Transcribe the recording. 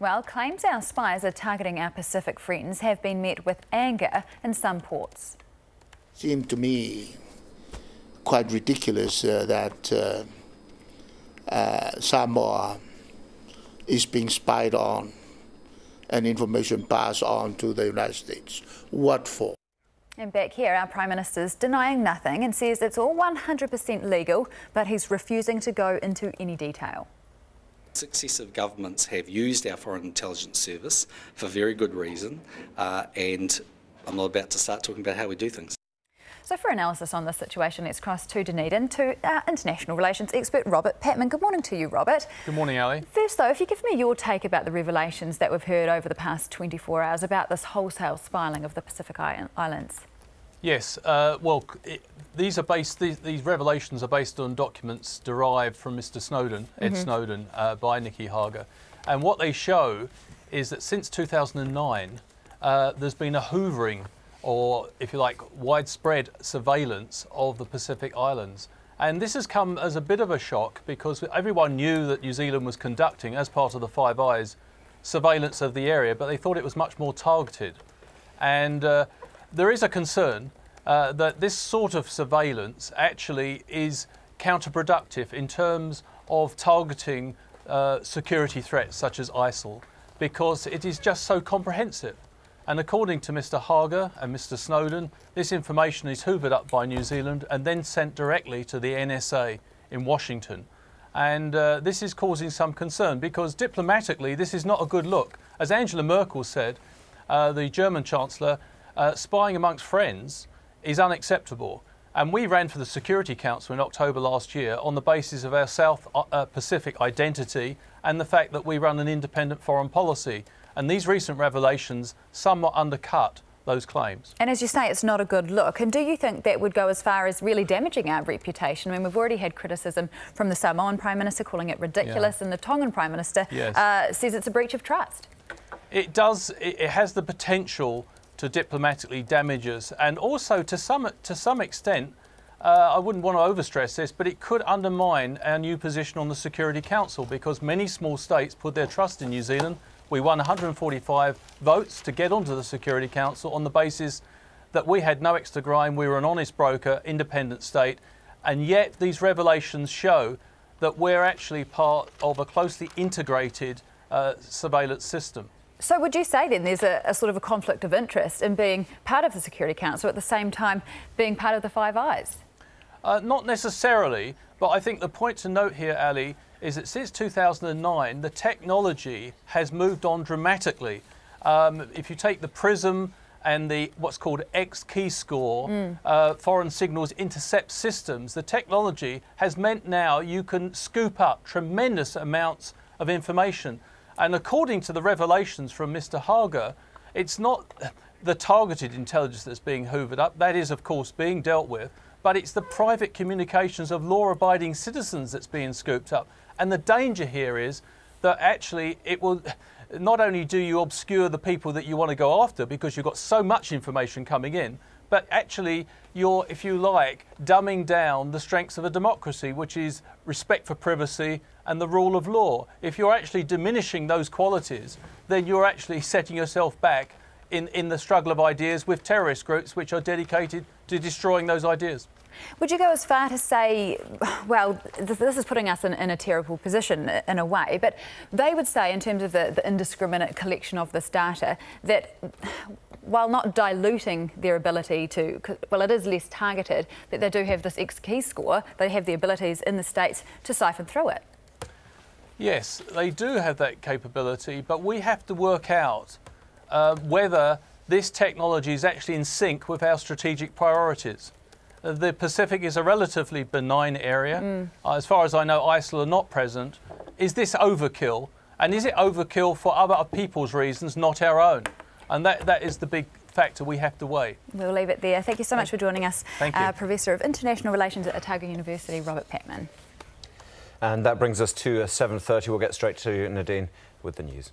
Well, claims our spies are targeting our Pacific friends have been met with anger in some ports. Seemed to me quite ridiculous that Samoa is being spied on and information passed on to the United States. What for? And back here, our Prime Minister's denying nothing and says it's all 100% legal, but he's refusing to go into any detail. Successive governments have used our Foreign Intelligence Service for very good reason, and I'm not about to start talking about how we do things. So for analysis on this situation, let's cross to Dunedin to our international relations expert, Robert Patman. Good morning to you, Robert. Good morning, Ali. First, though, if you give me your take about the revelations that we've heard over the past 24 hours about this wholesale spying of the Pacific Islands. Yes, these revelations are based on documents derived from Mr. Snowden, Ed Snowden, by Nikki Hager. And what they show is that since 2009, there's been a hoovering, or if you like, widespread surveillance of the Pacific Islands. And this has come as a bit of a shock because everyone knew that New Zealand was conducting, as part of the Five Eyes, surveillance of the area, but they thought it was much more targeted. And there is a concern that this sort of surveillance actually is counterproductive in terms of targeting security threats such as ISIL, because it is just so comprehensive. And according to Mr. Hager and Mr. Snowden, this information is hoovered up by New Zealand and then sent directly to the NSA in Washington. And this is causing some concern because diplomatically this is not a good look. As Angela Merkel said, the German Chancellor, spying amongst friends is unacceptable. And we ran for the Security Council in October last year on the basis of our South Pacific identity and the fact that we run an independent foreign policy. And these recent revelations somewhat undercut those claims. And as you say, it's not a good look. And do you think that would go as far as really damaging our reputation? I mean, we've already had criticism from the Samoan Prime Minister calling it ridiculous, and the Tongan Prime Minister says it's a breach of trust. It does. It has the potential to diplomatically damage us, and also to some extent, I wouldn't want to overstress this, but it could undermine our new position on the Security Council because many small states put their trust in New Zealand. We won 145 votes to get onto the Security Council on the basis that we had no extra grime, we were an honest broker, independent state, and yet these revelations show that we're actually part of a closely integrated surveillance system. So would you say then there's a sort of a conflict of interest in being part of the Security Council at the same time being part of the Five Eyes? Not necessarily, but I think the point to note here, Ali, is that since 2009 the technology has moved on dramatically. If you take the PRISM and the what's called X-key score, foreign signals intercept systems, the technology has meant now you can scoop up tremendous amounts of information. And according to the revelations from Mr. Hager, it's not the targeted intelligence that's being hoovered up. That is, of course, being dealt with. But it's the private communications of law-abiding citizens that's being scooped up. And the danger here is that actually it will not only do you obscure the people that you want to go after because you've got so much information coming in, but actually you're, if you like, dumbing down the strengths of a democracy, which is respect for privacy and the rule of law. If you're actually diminishing those qualities, then you're actually setting yourself back in the struggle of ideas with terrorist groups which are dedicated to destroying those ideas. Would you go as far to say, well, this is putting us in a terrible position in a way, but they would say in terms of the indiscriminate collection of this data that while not diluting their ability to, well, it is less targeted, that they do have this X-key score, they have the abilities in the States to siphon through it. Yes, they do have that capability, but we have to work out whether this technology is actually in sync with our strategic priorities. The Pacific is a relatively benign area. As far as I know, ISIL are not present. Is this overkill? And is it overkill for other people's reasons, not our own? And that is the big factor we have to weigh. We'll leave it there. Thank you so much for joining us. Thank you. Professor of International Relations at Otago University, Robert Patman. And that brings us to 7:30. We'll get straight to Nadine with the news.